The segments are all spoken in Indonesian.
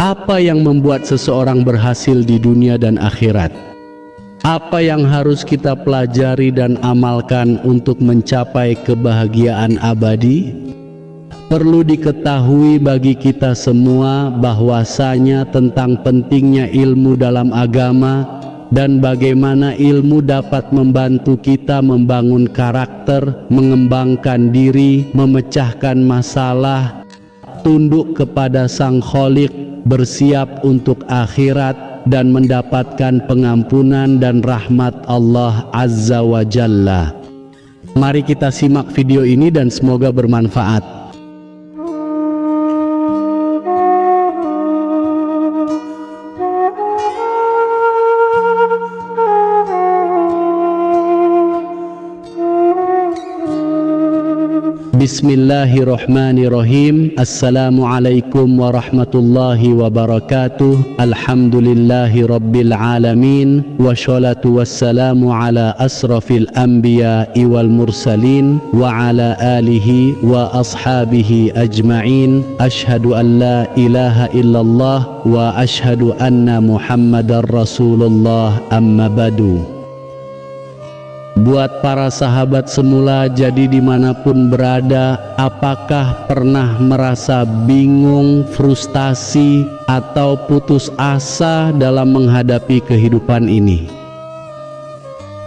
Apa yang membuat seseorang berhasil di dunia dan akhirat? Apa yang harus kita pelajari dan amalkan untuk mencapai kebahagiaan abadi? Perlu diketahui bagi kita semua bahwasanya tentang pentingnya ilmu dalam agama dan bagaimana ilmu dapat membantu kita membangun karakter, mengembangkan diri, memecahkan masalah, tunduk kepada Sang Khalik, bersiap untuk akhirat dan mendapatkan pengampunan dan rahmat Allah Azza wa Jalla. Mari kita simak video ini dan semoga bermanfaat. Bismillahirrahmanirrahim. Assalamualaikum warahmatullahi wabarakatuh. Alhamdulillahi rabbil alamin. Wassalatu wassalamu ala asrafil anbiya'i wal mursalin wa ala alihi wa ashabihi ajma'in. Ashhadu an la ilaha illallah wa ashhadu anna muhammadar rasulullah, amma badu. Buat para sahabat semula, jadi dimanapun berada, apakah pernah merasa bingung, frustasi, atau putus asa dalam menghadapi kehidupan ini?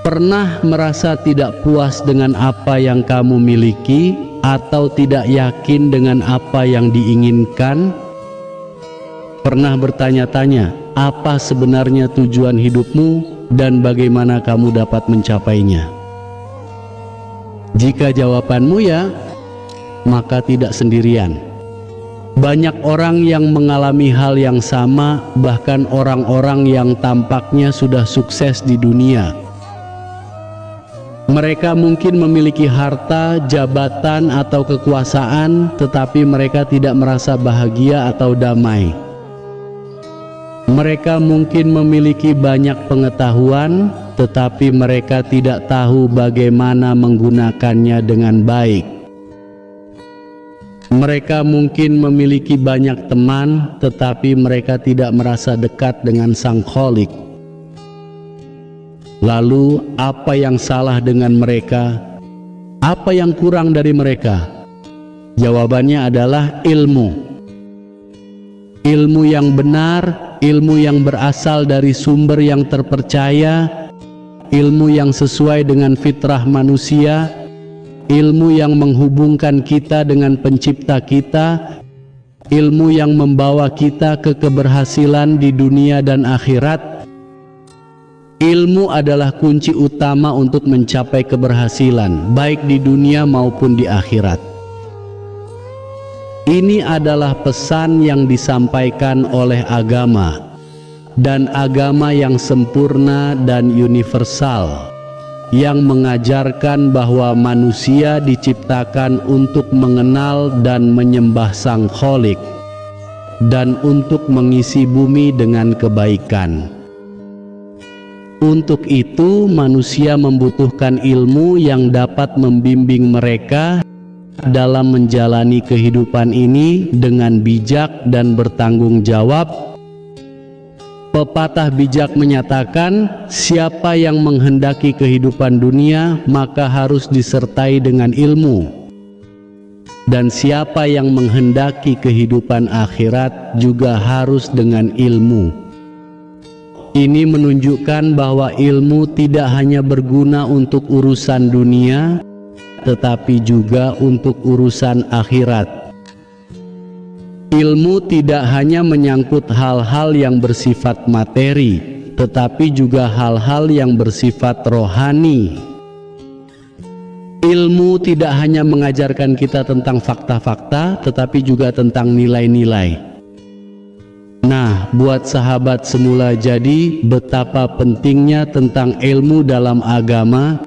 Pernah merasa tidak puas dengan apa yang kamu miliki, atau tidak yakin dengan apa yang diinginkan? Pernah bertanya-tanya, apa sebenarnya tujuan hidupmu dan bagaimana kamu dapat mencapainya? Jika jawabanmu ya, maka tidak sendirian. Banyak orang yang mengalami hal yang sama, bahkan orang-orang yang tampaknya sudah sukses di dunia. Mereka mungkin memiliki harta, jabatan, atau kekuasaan, tetapi mereka tidak merasa bahagia atau damai. Mereka mungkin memiliki banyak pengetahuan, tetapi mereka tidak tahu bagaimana menggunakannya dengan baik. Mereka mungkin memiliki banyak teman, tetapi mereka tidak merasa dekat dengan Sang Khalik. Lalu, apa yang salah dengan mereka? Apa yang kurang dari mereka? Jawabannya adalah ilmu. Ilmu yang benar, ilmu yang berasal dari sumber yang terpercaya, ilmu yang sesuai dengan fitrah manusia, ilmu yang menghubungkan kita dengan pencipta kita, ilmu yang membawa kita ke keberhasilan di dunia dan akhirat. Ilmu adalah kunci utama untuk mencapai keberhasilan, baik di dunia maupun di akhirat. Ini adalah pesan yang disampaikan oleh agama, dan agama yang sempurna dan universal, yang mengajarkan bahwa manusia diciptakan untuk mengenal dan menyembah Sang Khalik, dan untuk mengisi bumi dengan kebaikan. Untuk itu, manusia membutuhkan ilmu yang dapat membimbing mereka dalam menjalani kehidupan ini dengan bijak dan bertanggung jawab. Pepatah bijak menyatakan, siapa yang menghendaki kehidupan dunia maka harus disertai dengan ilmu, dan siapa yang menghendaki kehidupan akhirat juga harus dengan ilmu. Ini menunjukkan bahwa ilmu tidak hanya berguna untuk urusan dunia, tetapi juga untuk urusan akhirat. Ilmu tidak hanya menyangkut hal-hal yang bersifat materi, tetapi juga hal-hal yang bersifat rohani. Ilmu tidak hanya mengajarkan kita tentang fakta-fakta, tetapi juga tentang nilai-nilai. Nah, buat sahabat semula, jadi betapa pentingnya tentang ilmu dalam agama,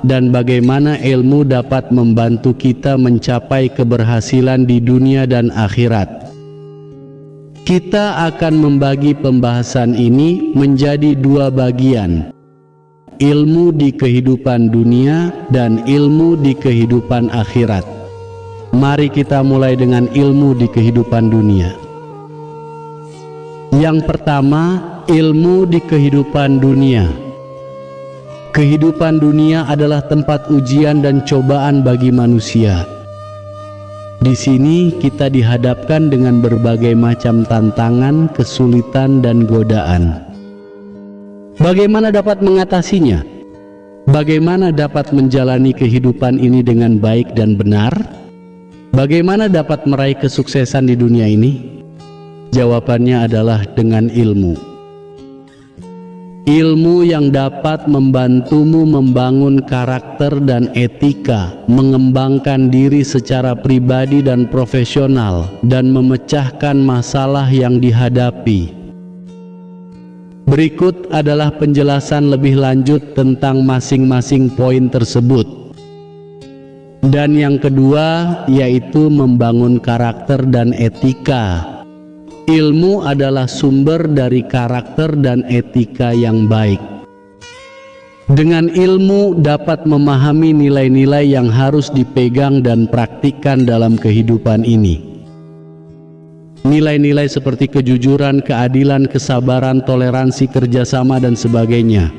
dan bagaimana ilmu dapat membantu kita mencapai keberhasilan di dunia dan akhirat. Kita akan membagi pembahasan ini menjadi dua bagian: ilmu di kehidupan dunia dan ilmu di kehidupan akhirat. Mari kita mulai dengan ilmu di kehidupan dunia. Yang pertama, ilmu di kehidupan dunia. Kehidupan dunia adalah tempat ujian dan cobaan bagi manusia. Di sini kita dihadapkan dengan berbagai macam tantangan, kesulitan, dan godaan. Bagaimana dapat mengatasinya? Bagaimana dapat menjalani kehidupan ini dengan baik dan benar? Bagaimana dapat meraih kesuksesan di dunia ini? Jawabannya adalah dengan ilmu. Ilmu yang dapat membantumu membangun karakter dan etika, mengembangkan diri secara pribadi dan profesional, dan memecahkan masalah yang dihadapi. Berikut adalah penjelasan lebih lanjut tentang masing-masing poin tersebut. Dan yang kedua yaitu membangun karakter dan etika. Ilmu adalah sumber dari karakter dan etika yang baik. Dengan ilmu dapat memahami nilai-nilai yang harus dipegang dan praktikkan dalam kehidupan ini. Nilai-nilai seperti kejujuran, keadilan, kesabaran, toleransi, kerjasama, dan sebagainya.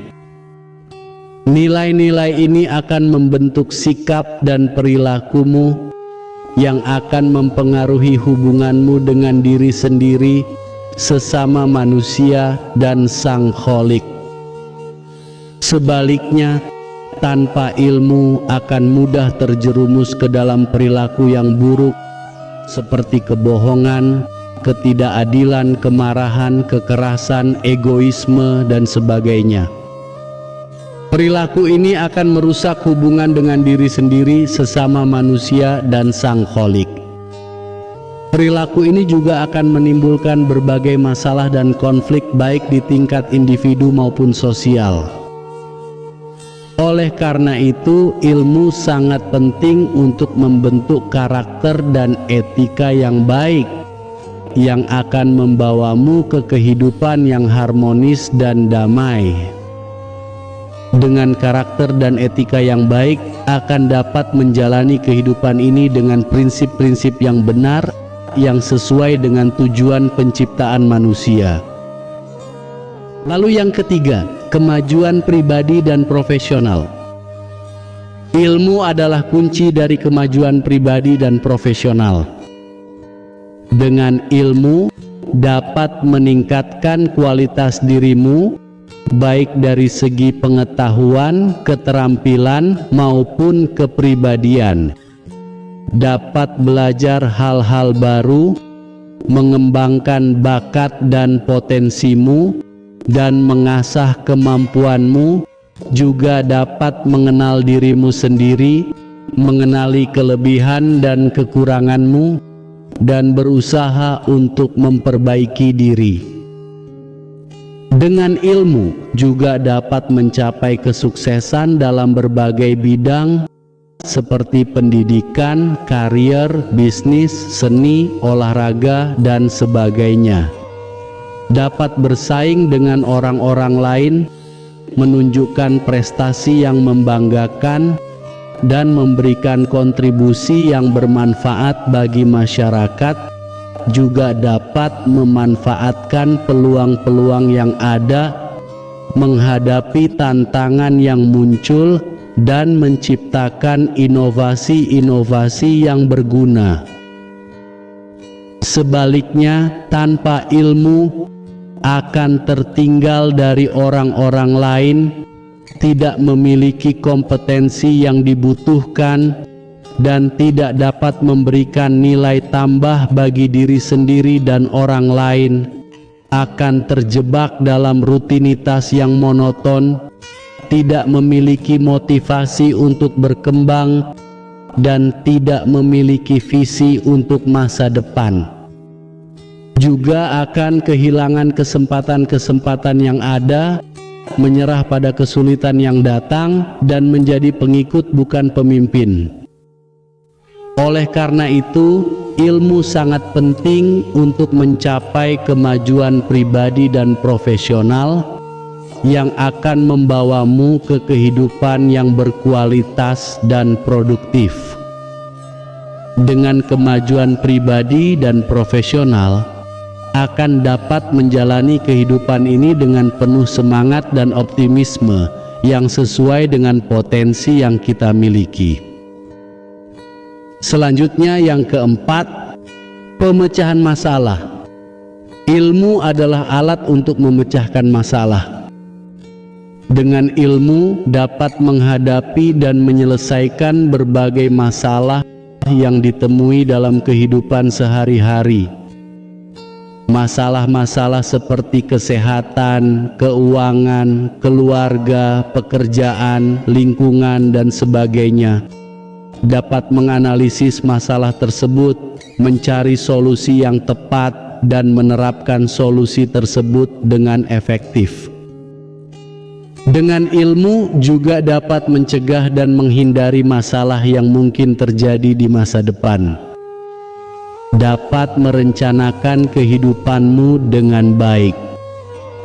Nilai-nilai ini akan membentuk sikap dan perilakumu yang akan mempengaruhi hubunganmu dengan diri sendiri, sesama manusia, dan Sang Kholik. Sebaliknya, tanpa ilmu akan mudah terjerumus ke dalam perilaku yang buruk seperti kebohongan, ketidakadilan, kemarahan, kekerasan, egoisme, dan sebagainya. Perilaku ini akan merusak hubungan dengan diri sendiri, sesama manusia, dan Sang Kholik. Perilaku ini juga akan menimbulkan berbagai masalah dan konflik baik di tingkat individu maupun sosial. Oleh karena itu, ilmu sangat penting untuk membentuk karakter dan etika yang baik yang akan membawamu ke kehidupan yang harmonis dan damai. Dengan karakter dan etika yang baik akan dapat menjalani kehidupan ini dengan prinsip-prinsip yang benar yang sesuai dengan tujuan penciptaan manusia. Lalu yang ketiga, kemajuan pribadi dan profesional. Ilmu adalah kunci dari kemajuan pribadi dan profesional. Dengan ilmu dapat meningkatkan kualitas dirimu baik dari segi pengetahuan, keterampilan, maupun kepribadian. Dapat belajar hal-hal baru, mengembangkan bakat dan potensimu, dan mengasah kemampuanmu. Juga dapat mengenal dirimu sendiri, mengenali kelebihan dan kekuranganmu, dan berusaha untuk memperbaiki diri. Dengan ilmu juga dapat mencapai kesuksesan dalam berbagai bidang seperti pendidikan, karier, bisnis, seni, olahraga, dan sebagainya. Dapat bersaing dengan orang-orang lain, menunjukkan prestasi yang membanggakan, dan memberikan kontribusi yang bermanfaat bagi masyarakat. Juga dapat memanfaatkan peluang-peluang yang ada, menghadapi tantangan yang muncul, dan menciptakan inovasi-inovasi yang berguna. Sebaliknya, tanpa ilmu akan tertinggal dari orang-orang lain, tidak memiliki kompetensi yang dibutuhkan, dan tidak dapat memberikan nilai tambah bagi diri sendiri dan orang lain, akan terjebak dalam rutinitas yang monoton, tidak memiliki motivasi untuk berkembang, dan tidak memiliki visi untuk masa depan. Juga akan kehilangan kesempatan-kesempatan yang ada, menyerah pada kesulitan yang datang, dan menjadi pengikut bukan pemimpin. Oleh karena itu, ilmu sangat penting untuk mencapai kemajuan pribadi dan profesional yang akan membawamu ke kehidupan yang berkualitas dan produktif. Dengan kemajuan pribadi dan profesional, akan dapat menjalani kehidupan ini dengan penuh semangat dan optimisme yang sesuai dengan potensi yang kita miliki. Selanjutnya yang keempat, pemecahan masalah. Ilmu adalah alat untuk memecahkan masalah. Dengan ilmu dapat menghadapi dan menyelesaikan berbagai masalah yang ditemui dalam kehidupan sehari-hari. Masalah-masalah seperti kesehatan, keuangan, keluarga, pekerjaan, lingkungan, dan sebagainya. Dapat menganalisis masalah tersebut, mencari solusi yang tepat, dan menerapkan solusi tersebut dengan efektif. Dengan ilmu juga dapat mencegah dan menghindari masalah yang mungkin terjadi di masa depan. Dapat merencanakan kehidupanmu dengan baik,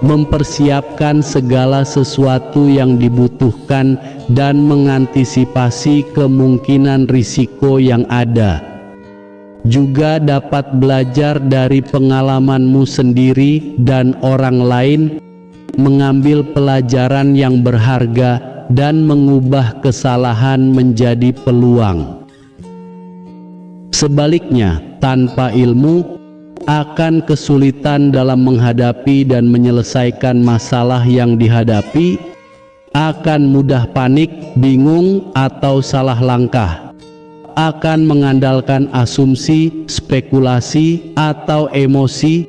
mempersiapkan segala sesuatu yang dibutuhkan dan mengantisipasi kemungkinan risiko yang ada. Juga dapat belajar dari pengalamanmu sendiri dan orang lain, mengambil pelajaran yang berharga dan mengubah kesalahan menjadi peluang. Sebaliknya, tanpa ilmu akan kesulitan dalam menghadapi dan menyelesaikan masalah yang dihadapi, akan mudah panik, bingung, atau salah langkah, akan mengandalkan asumsi, spekulasi, atau emosi,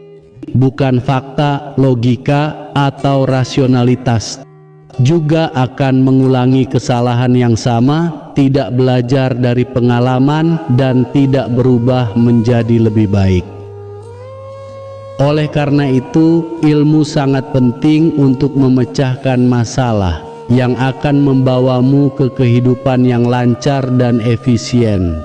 bukan fakta, logika, atau rasionalitas. Juga akan mengulangi kesalahan yang sama, tidak belajar dari pengalaman, dan tidak berubah menjadi lebih baik. Oleh karena itu, ilmu sangat penting untuk memecahkan masalah yang akan membawamu ke kehidupan yang lancar dan efisien.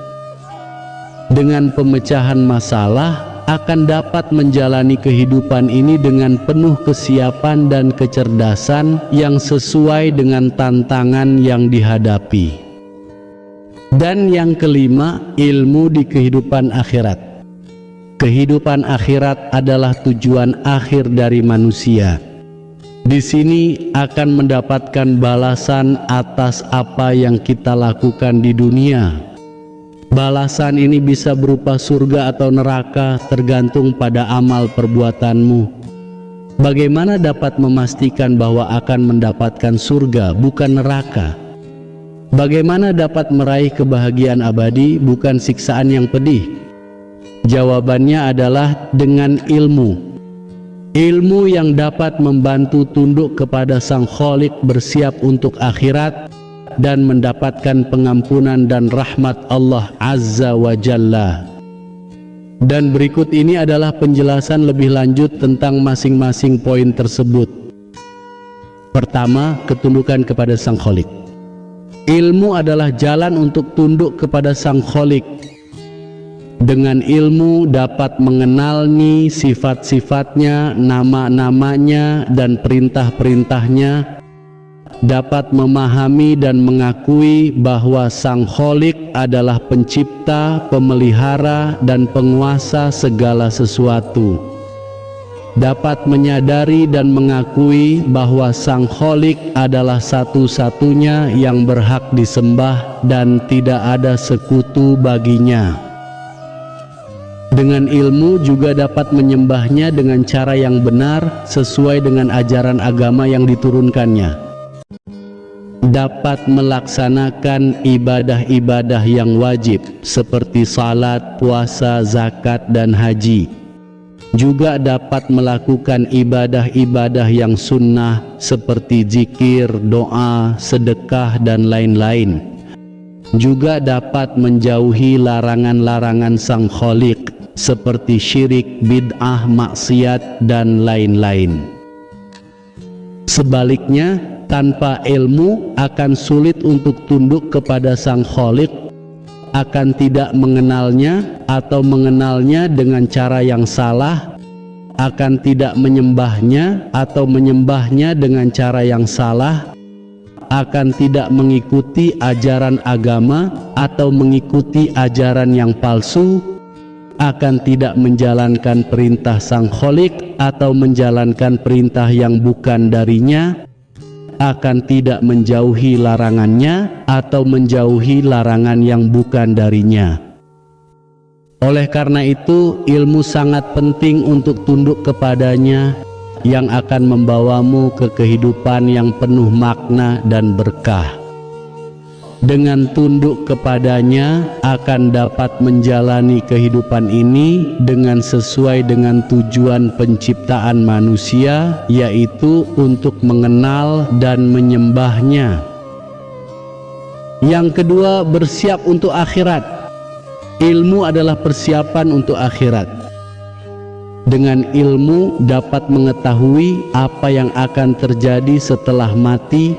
Dengan pemecahan masalah, akan dapat menjalani kehidupan ini dengan penuh kesiapan dan kecerdasan yang sesuai dengan tantangan yang dihadapi. Dan yang kelima, ilmu di kehidupan akhirat. Kehidupan akhirat adalah tujuan akhir dari manusia. Di sini akan mendapatkan balasan atas apa yang kita lakukan di dunia. Balasan ini bisa berupa surga atau neraka, tergantung pada amal perbuatanmu. Bagaimana dapat memastikan bahwa akan mendapatkan surga, bukan neraka? Bagaimana dapat meraih kebahagiaan abadi, bukan siksaan yang pedih? Jawabannya adalah dengan ilmu. Ilmu yang dapat membantu tunduk kepada Sang Khalik, bersiap untuk akhirat, dan mendapatkan pengampunan dan rahmat Allah Azza wa Jalla. Dan berikut ini adalah penjelasan lebih lanjut tentang masing-masing poin tersebut. Pertama, ketundukan kepada Sang Khalik. Ilmu adalah jalan untuk tunduk kepada Sang Khalik. Dengan ilmu dapat mengenali sifat-sifatnya, nama-namanya, dan perintah-perintahnya, dapat memahami dan mengakui bahwa Sang Khalik adalah pencipta, pemelihara, dan penguasa segala sesuatu. Dapat menyadari dan mengakui bahwa Sang Khalik adalah satu-satunya yang berhak disembah dan tidak ada sekutu baginya. Dengan ilmu juga dapat menyembahnya dengan cara yang benar sesuai dengan ajaran agama yang diturunkannya. Dapat melaksanakan ibadah-ibadah yang wajib seperti salat, puasa, zakat, dan haji. Juga dapat melakukan ibadah-ibadah yang sunnah seperti zikir, doa, sedekah, dan lain-lain. Juga dapat menjauhi larangan-larangan Sang Khalik seperti syirik, bid'ah, maksiat, dan lain-lain. Sebaliknya, tanpa ilmu akan sulit untuk tunduk kepada Sang Khalik, akan tidak mengenalnya atau mengenalnya dengan cara yang salah, akan tidak menyembahnya atau menyembahnya dengan cara yang salah, akan tidak mengikuti ajaran agama atau mengikuti ajaran yang palsu, akan tidak menjalankan perintah Sang Khalik atau menjalankan perintah yang bukan darinya, akan tidak menjauhi larangannya atau menjauhi larangan yang bukan darinya. Oleh karena itu, ilmu sangat penting untuk tunduk kepadanya yang akan membawamu ke kehidupan yang penuh makna dan berkah. Dengan tunduk kepadanya akan dapat menjalani kehidupan ini dengan sesuai dengan tujuan penciptaan manusia, yaitu untuk mengenal dan menyembahnya. Yang kedua, bersiap untuk akhirat. Ilmu adalah persiapan untuk akhirat. Dengan ilmu dapat mengetahui apa yang akan terjadi setelah mati,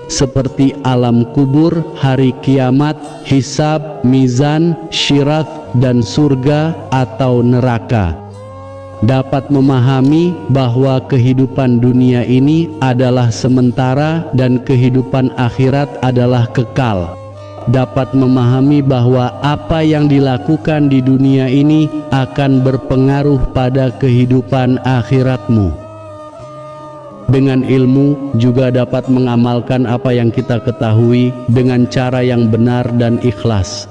seperti alam kubur, hari kiamat, hisab, mizan, syirat, dan surga atau neraka. Dapat memahami bahwa kehidupan dunia ini adalah sementara dan kehidupan akhirat adalah kekal. Dapat memahami bahwa apa yang dilakukan di dunia ini akan berpengaruh pada kehidupan akhiratmu. Dengan ilmu juga dapat mengamalkan apa yang kita ketahui dengan cara yang benar dan ikhlas.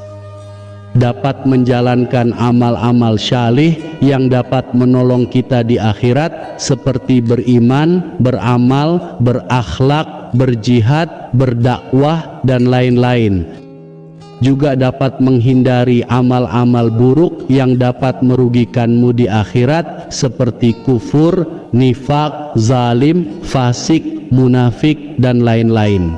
Dapat menjalankan amal-amal syalih yang dapat menolong kita di akhirat, seperti beriman, beramal, berakhlak, berjihad, berdakwah, dan lain-lain. Juga dapat menghindari amal-amal buruk yang dapat merugikanmu di akhirat, seperti kufur, nifak, zalim, fasik, munafik, dan lain-lain.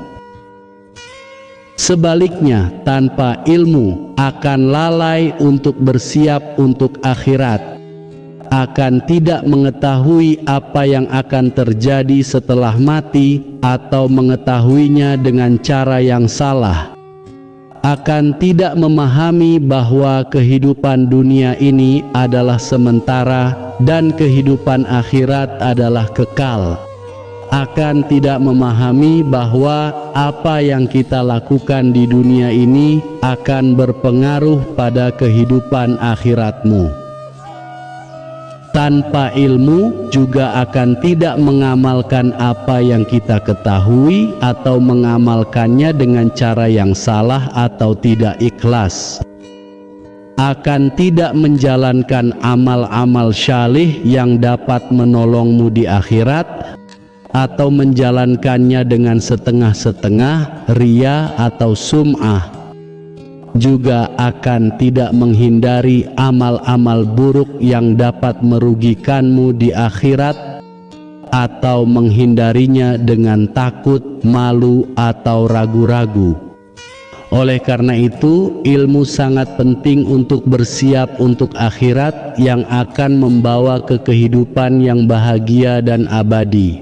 Sebaliknya, tanpa ilmu akan lalai untuk bersiap untuk akhirat, akan tidak mengetahui apa yang akan terjadi setelah mati atau mengetahuinya dengan cara yang salah, akan tidak memahami bahwa kehidupan dunia ini adalah sementara dan kehidupan akhirat adalah kekal, akan tidak memahami bahwa apa yang kita lakukan di dunia ini akan berpengaruh pada kehidupan akhiratmu. Tanpa ilmu juga akan tidak mengamalkan apa yang kita ketahui atau mengamalkannya dengan cara yang salah atau tidak ikhlas. Akan tidak menjalankan amal-amal syalih yang dapat menolongmu di akhirat, atau menjalankannya dengan setengah-setengah, riya atau sum'ah. Juga akan tidak menghindari amal-amal buruk yang dapat merugikanmu di akhirat, atau menghindarinya dengan takut, malu, atau ragu-ragu. Oleh karena itu, ilmu sangat penting untuk bersiap untuk akhirat yang akan membawa ke kehidupan yang bahagia dan abadi.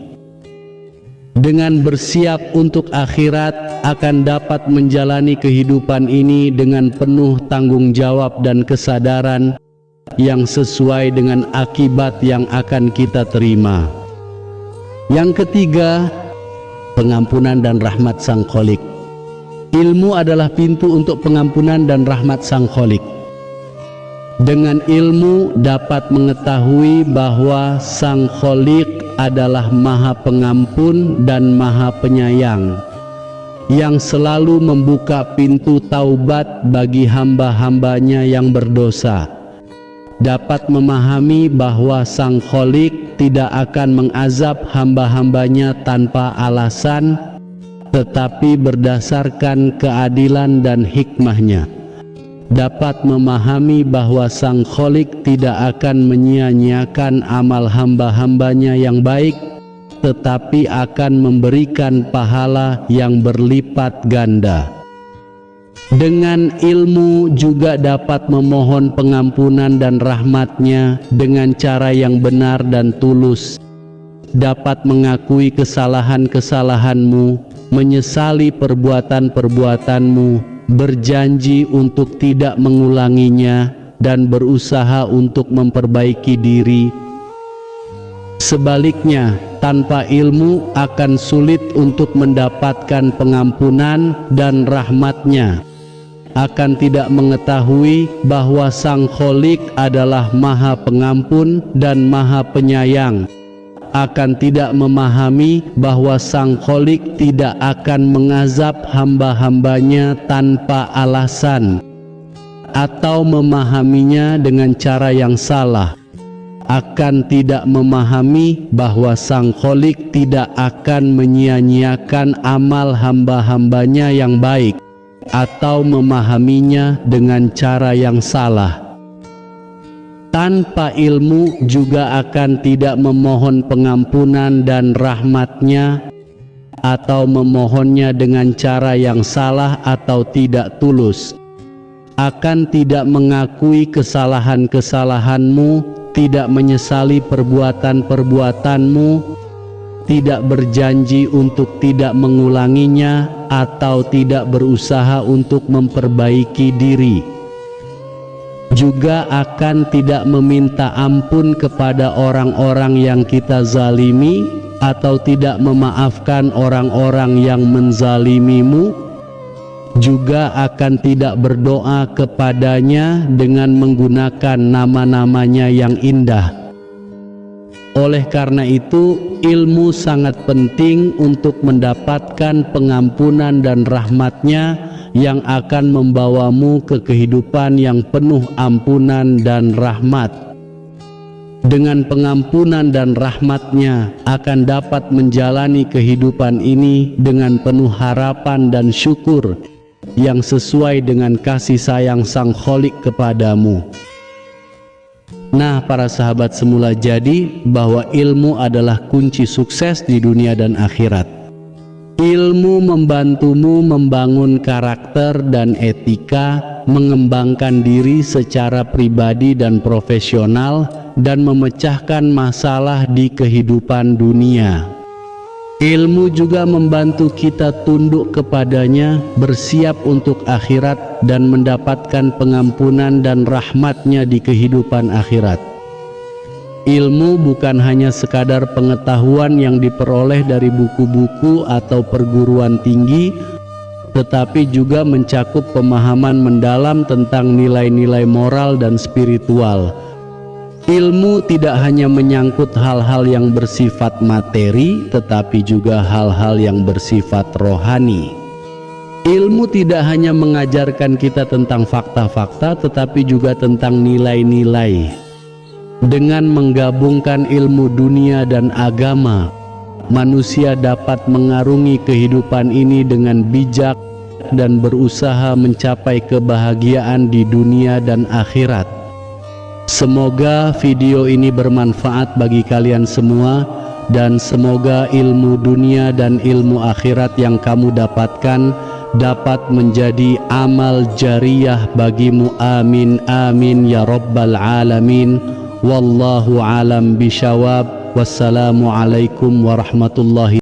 Dengan bersiap untuk akhirat akan dapat menjalani kehidupan ini dengan penuh tanggung jawab dan kesadaran yang sesuai dengan akibat yang akan kita terima. Yang ketiga, pengampunan dan rahmat Sang Khalik. Ilmu adalah pintu untuk pengampunan dan rahmat Sang Khalik. Dengan ilmu dapat mengetahui bahwa Sang Khalik adalah Maha Pengampun dan Maha Penyayang, yang selalu membuka pintu taubat bagi hamba-hambanya yang berdosa. Dapat memahami bahwa Sang Khalik tidak akan mengazab hamba-hambanya tanpa alasan, tetapi berdasarkan keadilan dan hikmahnya. Dapat memahami bahwa Sang Khalik tidak akan menyia-nyiakan amal hamba-hambanya yang baik, tetapi akan memberikan pahala yang berlipat ganda. Dengan ilmu juga dapat memohon pengampunan dan rahmatnya dengan cara yang benar dan tulus. Dapat mengakui kesalahan-kesalahanmu, menyesali perbuatan-perbuatanmu, berjanji untuk tidak mengulanginya, dan berusaha untuk memperbaiki diri. Sebaliknya, tanpa ilmu akan sulit untuk mendapatkan pengampunan dan rahmatnya. akan tidak mengetahui bahwa Sang Kholik adalah Maha Pengampun dan Maha Penyayang, akan tidak memahami bahwa Sang Kholik tidak akan mengazab hamba-hambanya tanpa alasan, atau memahaminya dengan cara yang salah, akan tidak memahami bahwa Sang Kholik tidak akan menyia-nyiakan amal hamba-hambanya yang baik, atau memahaminya dengan cara yang salah. Tanpa ilmu juga akan tidak memohon pengampunan dan rahmat-Nya, atau memohonnya dengan cara yang salah atau tidak tulus, akan tidak mengakui kesalahan-kesalahanmu, tidak menyesali perbuatan-perbuatanmu, tidak berjanji untuk tidak mengulanginya, atau tidak berusaha untuk memperbaiki diri. Juga akan tidak meminta ampun kepada orang-orang yang kita zalimi, atau tidak memaafkan orang-orang yang menzalimimu. Juga akan tidak berdoa kepadanya dengan menggunakan nama-namanya yang indah. Oleh karena itu, ilmu sangat penting untuk mendapatkan pengampunan dan rahmat-Nya yang akan membawamu ke kehidupan yang penuh ampunan dan rahmat. Dengan pengampunan dan rahmat-Nya akan dapat menjalani kehidupan ini dengan penuh harapan dan syukur yang sesuai dengan kasih sayang Sang Kholik kepadamu. Nah, para sahabat semula, jadi bahwa ilmu adalah kunci sukses di dunia dan akhirat. Ilmu membantumu membangun karakter dan etika, mengembangkan diri secara pribadi dan profesional, dan memecahkan masalah di kehidupan dunia. Ilmu juga membantu kita tunduk kepadanya, bersiap untuk akhirat, dan mendapatkan pengampunan dan rahmat-Nya di kehidupan akhirat. Ilmu bukan hanya sekadar pengetahuan yang diperoleh dari buku-buku atau perguruan tinggi, tetapi juga mencakup pemahaman mendalam tentang nilai-nilai moral dan spiritual. Ilmu tidak hanya menyangkut hal-hal yang bersifat materi, tetapi juga hal-hal yang bersifat rohani. Ilmu tidak hanya mengajarkan kita tentang fakta-fakta, tetapi juga tentang nilai-nilai. Dengan menggabungkan ilmu dunia dan agama, manusia dapat mengarungi kehidupan ini dengan bijak dan berusaha mencapai kebahagiaan di dunia dan akhirat. Semoga video ini bermanfaat bagi kalian semua, dan semoga ilmu dunia dan ilmu akhirat yang kamu dapatkan dapat menjadi amal jariyah bagimu. Amin amin ya rabbal alamin. Wallahu alam bishawab. Wassalamualaikum warahmatullahi